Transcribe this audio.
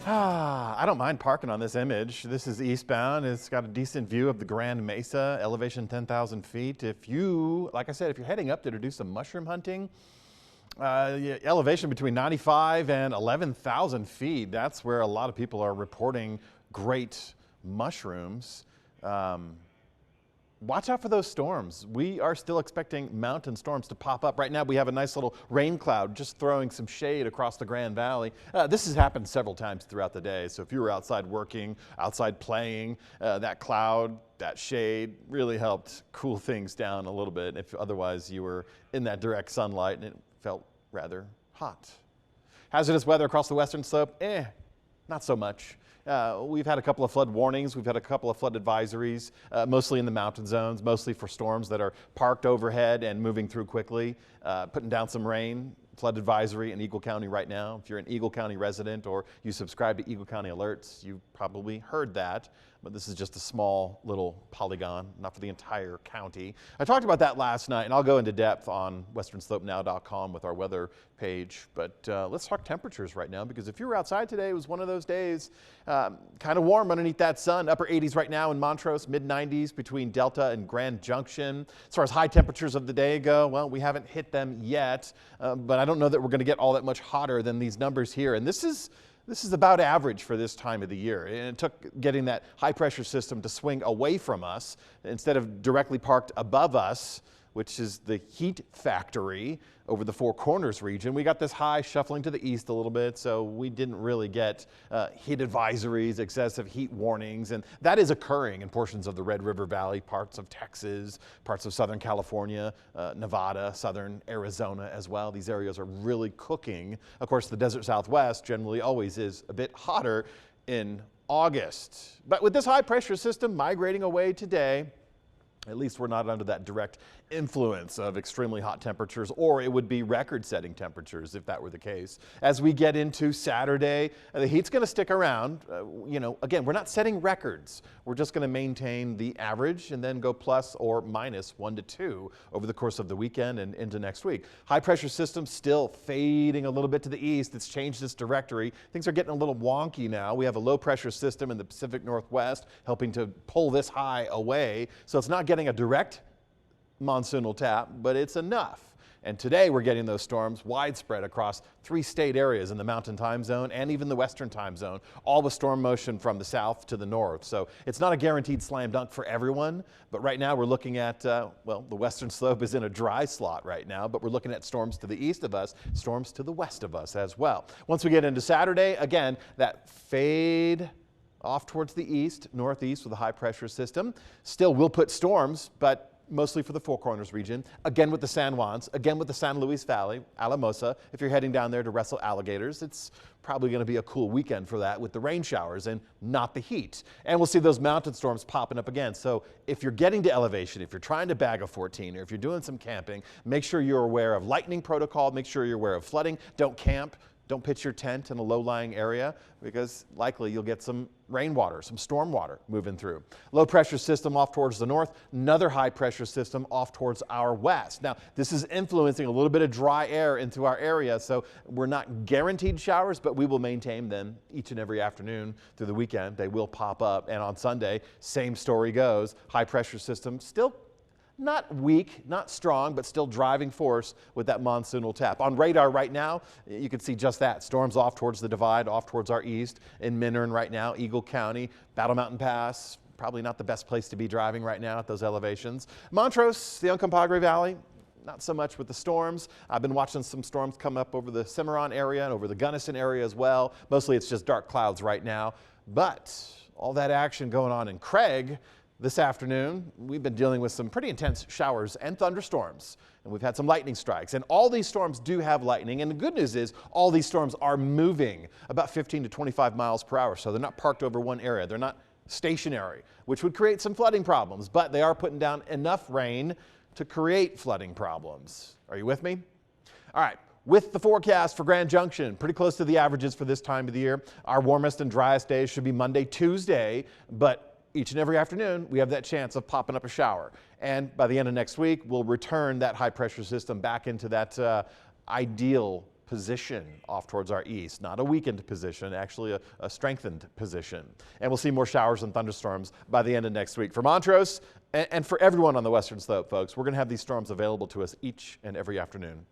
I don't mind parking on this image. This is eastbound. It's got a decent view of the Grand Mesa, elevation 10,000 feet. If you, like I said, if you're heading up there to do some mushroom hunting, elevation between 95 and 11,000 feet, that's where a lot of people are reporting great mushrooms. Watch out for those storms. We are still expecting mountain storms to pop up. Right now we have a nice little rain cloud just throwing some shade across the Grand Valley. This has happened several times throughout the day. So if you were outside working, outside playing, that cloud, that shade really helped cool things down a little bit. If otherwise you were in that direct sunlight and it felt rather hot. Hazardous weather across the western slope? Not so much. We've had a couple of flood warnings. We've had a couple of flood advisories, mostly in the mountain zones, mostly for storms that are parked overhead and moving through quickly, putting down some rain. Flood advisory in Eagle County right now. If you're an Eagle County resident or you subscribe to Eagle County Alerts, you've probably heard that, but this is just a small little polygon, not for the entire county. I talked about that last night, and I'll go into depth on westernslope.now.com with our weather page, but let's talk temperatures right now, because if you were outside today, it was one of those days, kind of warm underneath that sun. Upper 80s right now in Montrose, mid 90s between Delta and Grand Junction. As far as high temperatures of the day go, well, we haven't hit them yet, but I don't know that we're going to get all that much hotter than these numbers here. And this is about average for this time of the year. And it took getting that high pressure system to swing away from us instead of directly parked above us, which is the heat factory over the Four Corners region. We got this high shuffling to the east a little bit, so we didn't really get heat advisories, excessive heat warnings, and that is occurring in portions of the Red River Valley, parts of Texas, parts of Southern California, Nevada, Southern Arizona as well. These areas are really cooking. Of course, the desert Southwest generally always is a bit hotter in August. But with this high pressure system migrating away today, at least we're not under that direct influence of extremely hot temperatures, or it would be record-setting temperatures if that were the case. As we get into Saturday, the heat's going to stick around. Again, we're not setting records. We're just going to maintain the average and then go plus or minus 1 to 2 over the course of the weekend and into next week. High pressure system still fading a little bit to the east. It's changed its directory. Things are getting a little wonky now. We have a low pressure system in the Pacific Northwest helping to pull this high away. So it's not getting a direct monsoonal tap, but it's enough. And today we're getting those storms widespread across 3 state areas in the Mountain Time Zone and even the Western Time Zone, all with storm motion from the south to the north. So it's not a guaranteed slam dunk for everyone, but right now we're looking at, well, the western slope is in a dry slot right now, but we're looking at storms to the east of us, storms to the west of us as well. Once we get into Saturday, again, that fade off towards the east, northeast with a high pressure system. Still will put storms, but mostly for the Four Corners region. Again with the San Juans, again with the San Luis Valley, Alamosa. If you're heading down there to wrestle alligators, it's probably going to be a cool weekend for that with the rain showers and not the heat. And we'll see those mountain storms popping up again. So if you're getting to elevation, if you're trying to bag a 14, or if you're doing some camping, make sure you're aware of lightning protocol, make sure you're aware of flooding. Don't camp. Don't pitch your tent in a low-lying area because likely you'll get some rainwater, some storm water moving through. Low pressure system off towards the north, another high pressure system off towards our west. Now, this is influencing a little bit of dry air into our area, so we're not guaranteed showers, but we will maintain them each and every afternoon through the weekend. They will pop up, and on Sunday, same story goes. High pressure system still not weak, not strong, but still driving force with that monsoonal tap. On radar right now, you can see just that. Storms off towards the divide, off towards our east in Minern right now, Eagle County, Battle Mountain Pass, probably not the best place to be driving right now at those elevations. Montrose, the Uncompahgre Valley, not so much with the storms. I've been watching some storms come up over the Cimarron area and over the Gunnison area as well. Mostly it's just dark clouds right now, but all that action going on in Craig. This afternoon, we've been dealing with some pretty intense showers and thunderstorms, and we've had some lightning strikes. And all these storms do have lightning, and the good news is all these storms are moving about 15 to 25 miles per hour, so they're not parked over one area. They're not stationary, which would create some flooding problems, but they are putting down enough rain to create flooding problems. Are you with me? All right. With the forecast for Grand Junction, pretty close to the averages for this time of the year. Our warmest and driest days should be Monday, Tuesday, but each and every afternoon, we have that chance of popping up a shower. And by the end of next week, we'll return that high pressure system back into that ideal position off towards our east, not a weakened position, actually a strengthened position. And we'll see more showers and thunderstorms by the end of next week. For Montrose and for everyone on the western slope, folks, we're going to have these storms available to us each and every afternoon.